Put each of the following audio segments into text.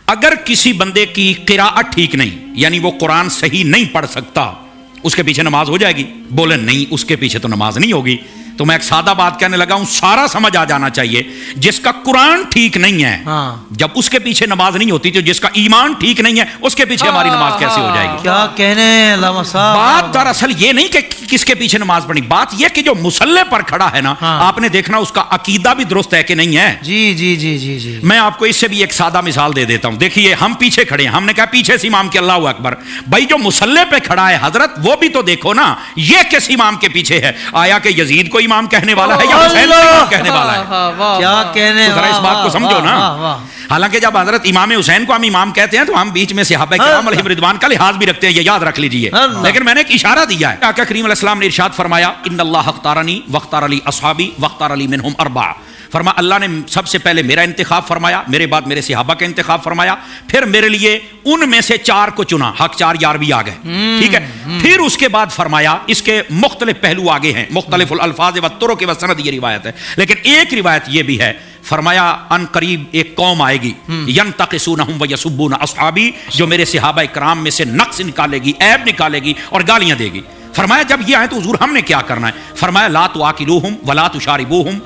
اگر کسی بندے کی قراءت ٹھیک نہیں، یعنی وہ قرآن صحیح نہیں پڑھ سکتا، اس کے پیچھے نماز ہو جائے گی؟ بولے نہیں، اس کے پیچھے تو نماز نہیں ہوگی۔ تو میں ایک سادہ بات کہنے لگا ہوں، سارا سمجھ آ جانا چاہیے، جس کا قرآن ٹھیک نہیں ہے جب اس کے پیچھے نماز نہیں ہوتی، تو جس کا ایمان ٹھیک نہیں ہے اس کے پیچھے ہماری نماز کیسے ہو جائے گی؟ کیا کہنے علامہ صاحب۔ بات دراصل یہ نہیں کہ کس کے پیچھے نماز پڑھنی، بات یہ کہ جو مصلی پر کھڑا ہے نا، آپ نے دیکھنا اس کا عقیدہ بھی درست ہے کہ نہیں ہے۔ جی جی جی جی جی میں آپ کو اس سے بھی ایک سادہ مثال دے دیتا ہوں۔ دیکھیے ہم پیچھے کھڑے ہیں، ہم نے کہا پیچھے سے امام کے اللہ اکبر، بھائی جو مصلی پہ کھڑا ہے حضرت، وہ بھی تو دیکھو نا یہ کس امام کے پیچھے ہے؟ آیا کہ یزید کو امام کہنے والا ہے یا حسین کو امام کہنے والا ہے؟ کیا کہنے، ذرا اس بات کو سمجھو نا۔ حالانکہ جب حضرت امام حسین کو ہم امام کہتے ہیں تو ہم بیچ میں صحابہ کرام علیہم رضوان کا لحاظ بھی رکھتے ہیں، یہ یاد رکھ لیجئے۔ لیکن میں نے ایک اشارہ دیا ہے، آقا کریم علیہ السلام نے ارشاد فرمایا ان اللہ اختارنی واختار لی اصحابی واختار لی منہم اربعہ، فرما اللہ نے سب سے پہلے میرا انتخاب فرمایا، میرے بعد میرے صحابہ کا انتخاب فرمایا، پھر میرے لیے ان میں سے 4 کو چنا، حق 4 یار بھی آ گئے، ٹھیک ہے۔ پھر اس کے بعد فرمایا، اس کے مختلف پہلو آگے ہیں، مختلف الالفاظ و طرق و سند، یہ روایت ہے، لیکن ایک روایت یہ بھی ہے، فرمایا ان قریب ایک قوم آئے گی ینتقصونہم ویسبون اصحابی، جو میرے صحابہ کرام میں سے نقص نکالے گی، عیب نکالے گی اور گالیاں دے گی۔ فرمایا جب یہ آئے تو حضور ہم نے کیا کرنا ہے؟ فرمایا لا تواکلوہم ولا تشاربوہم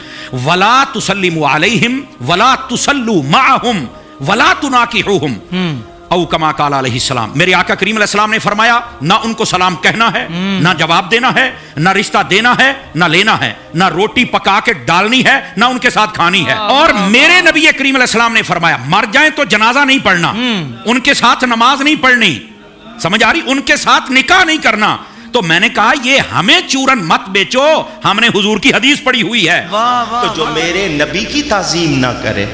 ولا تسلموا علیہم ولا تصلوا معہم ولا تناکحوہم او کما قال علیہ السلام۔ میرے آقا کریم علیہ السلام نے فرمایا نہ ان کو سلام کہنا ہے، نہ جواب دینا ہے، نہ رشتہ دینا ہے، نہ لینا ہے، نہ روٹی پکا کے ڈالنی ہے، نہ ان کے ساتھ کھانی ہے۔ اور میرے نبی کریم علیہ السلام نے فرمایا مر جائیں تو جنازہ نہیں پڑھنا، ان کے ساتھ نماز نہیں پڑھنی، سمجھ آ رہی؟ ان کے ساتھ نکاح نہیں کرنا۔ تو میں نے کہا یہ ہمیں چورن مت بیچو، ہم نے حضور کی حدیث پڑھی ہوئی ہے۔ تو جو میرے نبی کی تعظیم نہ کرے،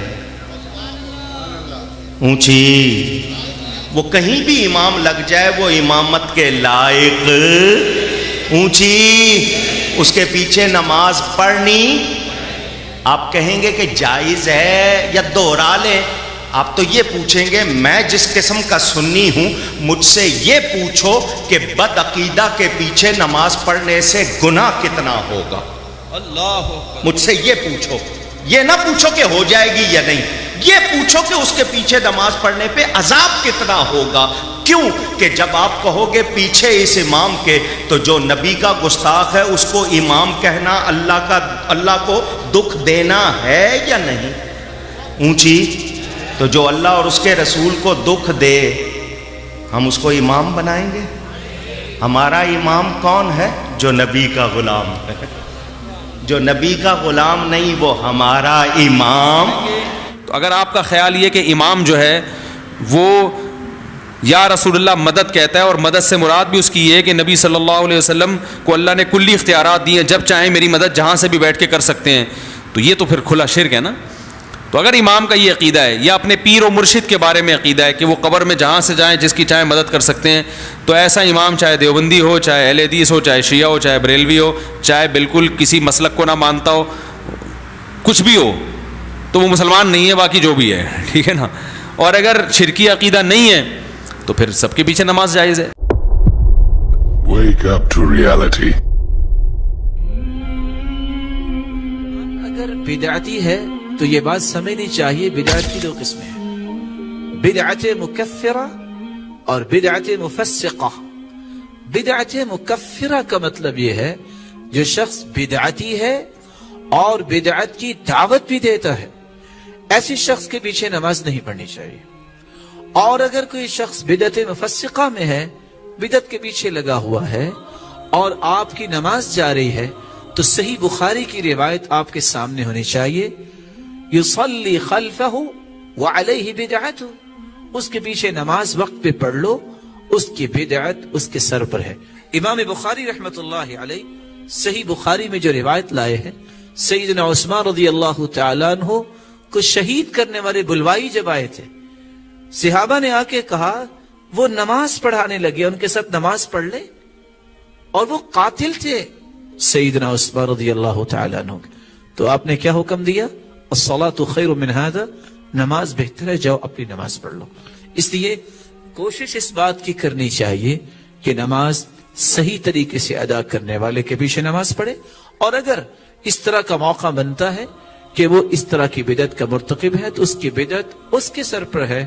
اونچی، وہ کہیں بھی امام لگ جائے وہ امامت کے لائق، اونچی، اس کے پیچھے نماز پڑھنی آپ کہیں گے کہ جائز ہے یا دوہرا لیں؟ آپ تو یہ پوچھیں گے میں جس قسم کا سنی ہوں، مجھ سے یہ پوچھو کہ بد عقیدہ کے پیچھے نماز پڑھنے سے گناہ کتنا ہوگا؟ مجھ سے یہ پوچھو، یہ نہ پوچھو کہ ہو جائے گی یا نہیں، یہ پوچھو کہ اس کے پیچھے نماز پڑھنے پہ عذاب کتنا ہوگا۔ کیوں کہ جب آپ کہو گے پیچھے اس امام کے، تو جو نبی کا گستاخ ہے اس کو امام کہنا اللہ کو دکھ دینا ہے یا نہیں؟ اونچی، تو جو اللہ اور اس کے رسول کو دکھ دے ہم اس کو امام بنائیں گے؟ ہمارا امام کون ہے؟ جو نبی کا غلام ہے، جو نبی کا غلام نہیں وہ ہمارا امام۔ تو اگر آپ کا خیال یہ کہ امام جو ہے وہ یا رسول اللہ مدد کہتا ہے، اور مدد سے مراد بھی اس کی یہ ہے کہ نبی صلی اللہ علیہ وسلم کو اللہ نے کلی اختیارات دیے، جب چاہیں میری مدد جہاں سے بھی بیٹھ کے کر سکتے ہیں، تو یہ تو پھر کھلا شرک ہے نا۔ تو اگر امام کا یہ عقیدہ ہے، یا اپنے پیر و مرشد کے بارے میں عقیدہ ہے کہ وہ قبر میں جہاں سے جائیں جس کی چاہیں مدد کر سکتے ہیں، تو ایسا امام چاہے دیوبندی ہو، چاہے اہل حدیث ہو، چاہے شیعہ ہو، چاہے بریلوی ہو، چاہے بالکل کسی مسلک کو نہ مانتا ہو، کچھ بھی ہو، تو وہ مسلمان نہیں ہے، باقی جو بھی ہے، ٹھیک ہے نا۔ اور اگر شرکی عقیدہ نہیں ہے تو پھر سب کے پیچھے نماز جائز ہے۔ Wake up to reality. اگر بدعتی ہے تو یہ بات سمجھنی چاہیے بدعت کی 2 قسمیں ہیں، بدعت مکفرہ اور بدعت مفسقہ۔ بدعت مکفرہ کا مطلب یہ ہے جو شخص بدعتی ہے اور بدعت کی دعوت بھی دیتا ہے، ایسی شخص کے پیچھے نماز نہیں پڑھنی چاہیے۔ اور اگر کوئی شخص بدعت مفسقہ میں ہے، بدعت کے پیچھے لگا ہوا ہے اور آپ کی نماز جا رہی ہے، تو صحیح بخاری کی روایت آپ کے سامنے ہونی چاہیے، یصلی خلفہ وعلیہ بدعتہ، اس کے پیچھے نماز وقت پہ پڑھ لو، اس کی بدعت اس کے سر پر ہے۔ امام بخاری رحمت اللہ علیہ صحیح بخاری میں جو روایت لائے ہیں، سیدنا عثمان رضی اللہ تعالیٰ عنہ کو شہید کرنے والے بلوائی جب آئے تھے، صحابہ نے آ کے کہا وہ نماز پڑھانے لگے، ان کے ساتھ نماز پڑھ لے، اور وہ قاتل تھے سیدنا عثمان رضی اللہ تعالیٰ عنہ۔ تو آپ نے کیا حکم دیا؟ الصلاۃ خیر من ھذا، نماز بہتر ہے، جاؤ اپنی نماز پڑھ لو۔ اس لیے کوشش اس بات کی کرنی چاہیے کہ نماز صحیح طریقے سے ادا کرنے والے کے پیچھے نماز پڑھے، اور اگر اس طرح کا موقع بنتا ہے کہ وہ اس طرح کی بدعت کا مرتکب ہے تو اس کی بدعت اس کے سر پر ہے،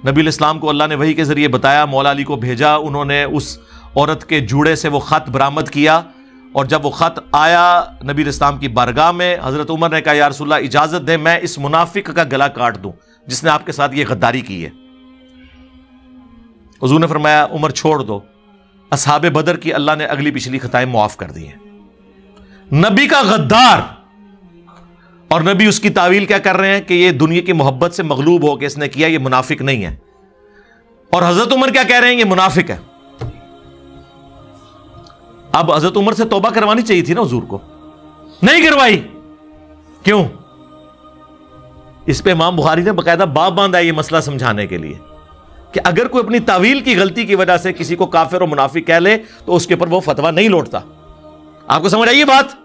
نبی علیہ السلام کو اللہ نے وحی کے ذریعے بتایا, مولا علی کو بھیجا, انہوں نے اس عورت کے جوڑے سے وہ خط برآمد کیا, اور جب وہ خط آیا نبی علیہ السلام کی بارگاہ میں, حضرت عمر نے کہا یا رسول اللہ اجازت دیں میں اس منافق کا گلا کاٹ دوں جس نے آپ کے ساتھ یہ غداری کی ہے. حضور نے فرمایا عمر چھوڑ دو, اصحاب بدر کی اللہ نے اگلی پچھلی خطائیں معاف کر دی ہیں. نبی کا غدار, اور نبی اس کی تعویل کیا کر رہے ہیں کہ یہ دنیا کی محبت سے مغلوب ہو کے اس نے کیا, یہ منافق نہیں ہے. اور حضرت عمر کیا کہہ رہے ہیں, یہ منافق ہے. اب حضرت عمر سے توبہ کروانی چاہیے تھی نا حضور کو, نہیں کروائی. کیوں؟ اس پہ امام بخاری نے باقاعدہ باب باندھا ہے یہ مسئلہ سمجھانے کے لیے کہ اگر کوئی اپنی تعویل کی غلطی کی وجہ سے کسی کو کافر اور منافق کہہ لے تو اس کے اوپر وہ فتویٰ نہیں لوٹتا. آپ کو سمجھ آئی یہ بات؟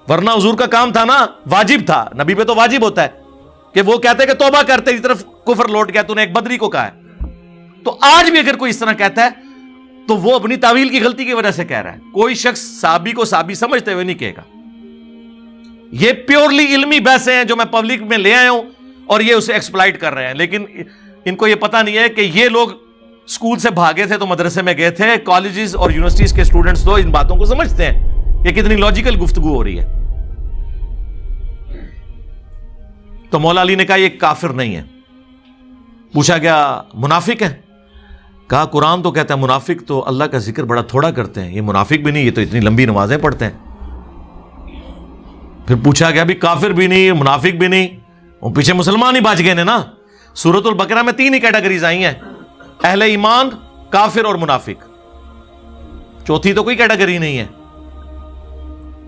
ورنہ حضور کا کام تھا نا, واجب تھا, نبی پہ تو واجب ہوتا ہے کہ وہ کہتے کہ توبہ کرتے اس طرف کفر لوٹ گیا, تو نے ایک بدری کو کہا ہے. تو آج بھی اگر کوئی اس طرح کہتا ہے تو وہ اپنی تعویل کی غلطی کی وجہ سے کہہ رہا ہے. کوئی شخص صحابی کو صحابی سمجھتے ہوئے نہیں کہے گا. یہ پیورلی علمی بحثیں ہیں جو میں پبلک میں لے آیا ہوں, اور یہ اسے ایکسپلائٹ کر رہے ہیں. لیکن ان کو یہ پتہ نہیں ہے کہ یہ لوگ اسکول سے بھاگے تھے تو مدرسے میں گئے تھے, کالجز اور یونیورسٹیز کے اسٹوڈنٹس تو ان باتوں کو سمجھتے ہیں کہ کتنی لاجیکل گفتگو ہو رہی ہے. تو مولا علی نے کہا یہ کافر نہیں ہے. پوچھا گیا منافق ہے؟ کہا قرآن تو کہتا ہے منافق تو اللہ کا ذکر بڑا تھوڑا کرتے ہیں, یہ منافق بھی نہیں, یہ تو اتنی لمبی نمازیں پڑھتے ہیں. پھر پوچھا گیا بھی کافر بھی نہیں منافق بھی نہیں, وہ پیچھے مسلمان ہی بچ گئے نے نا. سورۃ البقرہ میں 3 ہی کیٹیگریز آئی ہیں, اہل ایمان, کافر اور منافق. چوتھی تو کوئی کیٹیگری نہیں ہے.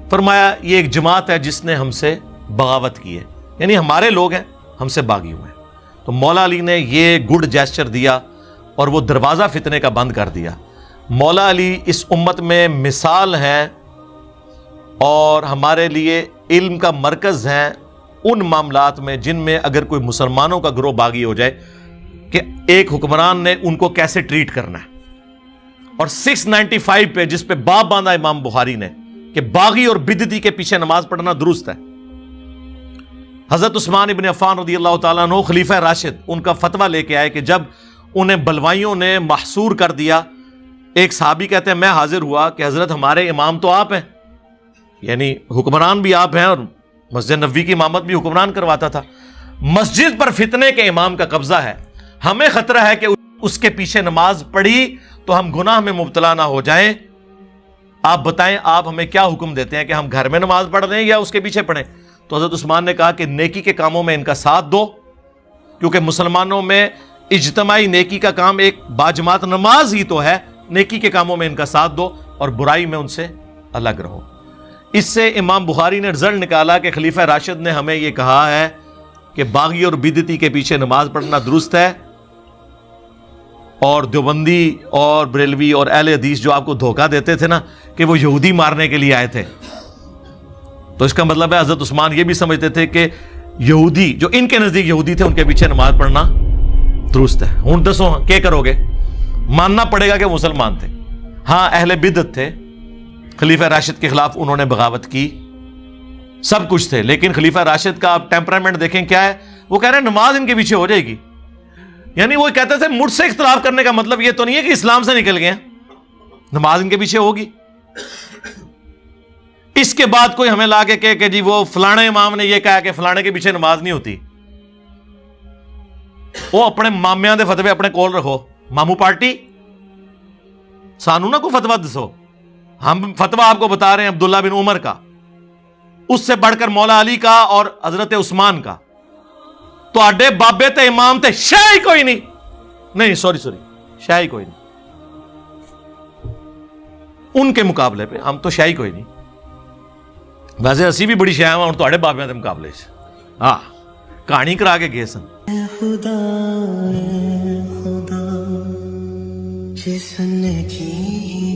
فرمایا یہ ایک جماعت ہے جس نے ہم سے بغاوت کی ہے, یعنی ہمارے لوگ ہیں ہم سے باغی ہوئے ہیں. تو مولا علی نے یہ گڈ جیسچر دیا اور وہ دروازہ فتنے کا بند کر دیا. مولا علی اس امت میں مثال ہیں اور ہمارے لیے علم کا مرکز ہیں ان معاملات میں جن میں اگر کوئی مسلمانوں کا گروہ باغی ہو جائے کہ ایک حکمران نے ان کو کیسے ٹریٹ کرنا ہے. اور 695 پہ جس پہ باب باندھا امام بخاری نے کہ باغی اور بدعتی کے پیچھے نماز پڑھنا درست ہے. حضرت عثمان ابن عفان رضی اللہ تعالیٰ عنہ خلیفہ راشد ان کا فتویٰ لے کے آئے کہ جب انہیں بلوائیوں نے محصور کر دیا, ایک صحابی کہتے ہیں میں حاضر ہوا کہ حضرت ہمارے امام تو آپ ہیں, یعنی حکمران بھی آپ ہیں, اور مسجد نبوی کی امامت بھی حکمران کرواتا تھا. مسجد پر فتنے کے امام کا قبضہ ہے, ہمیں خطرہ ہے کہ اس کے پیچھے نماز پڑھی تو ہم گناہ میں مبتلا نہ ہو جائیں. آپ بتائیں آپ ہمیں کیا حکم دیتے ہیں کہ ہم گھر میں نماز پڑھ رہے ہیں یا اس کے پیچھے پڑھیں؟ تو حضرت عثمان نے کہا کہ نیکی کے کاموں میں ان کا ساتھ دو, کیونکہ مسلمانوں میں اجتماعی نیکی کا کام ایک باجماعت نماز ہی تو ہے. نیکی کے کاموں میں ان کا ساتھ دو اور برائی میں ان سے الگ رہو. اس سے امام بخاری نے رزلٹ نکالا کہ خلیفہ راشد نے ہمیں یہ کہا ہے کہ باغی اور بدعتی کے پیچھے نماز پڑھنا درست ہے, اور دیوبندی اور بریلوی اور اہل حدیث جو آپ کو دھوکہ دیتے تھے نا کہ وہ یہودی مارنے کے لیے آئے تھے, تو اس کا مطلب ہے حضرت عثمان یہ بھی سمجھتے تھے کہ یہودی جو ان کے نزدیک یہودی تھے ان کے پیچھے نماز پڑھنا درست ہے. ہوں دسو کیا کرو گے؟ ماننا پڑے گا کہ مسلمان تھے. ہاں اہل بدعت تھے, خلیفہ راشد کے خلاف انہوں نے بغاوت کی, سب کچھ تھے, لیکن خلیفہ راشد کا آپ ٹیمپرامنٹ دیکھیں کیا ہے. وہ کہہ رہے ہیں نماز ان کے پیچھے ہو جائے گی, یعنی وہ کہتے تھے مجھ سے اختلاف کرنے کا مطلب یہ تو نہیں ہے کہ اسلام سے نکل گئے, نماز ان کے پیچھے ہوگی. اس کے بعد کوئی ہمیں لا کے کہے کہ جی وہ فلانے امام نے یہ کہا کہ فلانے کے پیچھے نماز نہیں ہوتی. وہ اپنے مامیاں دے فتوے اپنے کول رکھو, مامو پارٹی سانو نہ کوئی فتویٰ دسو. ہم فتویٰ آپ کو بتا رہے ہیں عبداللہ بن عمر کا, اس سے بڑھ کر مولا علی کا اور حضرت عثمان کا. تو اڈے بابے تے امام تے شاہی کوئی نہیں سوری شاہی کوئی نہیں, ان کے مقابلے پہ ہم تو شاہی کوئی نہیں. ویسے اسی بھی بڑی شاہ اور تھوڑے بابے کے مقابلے سے ہاں کہانی کرا کے گئے سن. خدا جس نے کی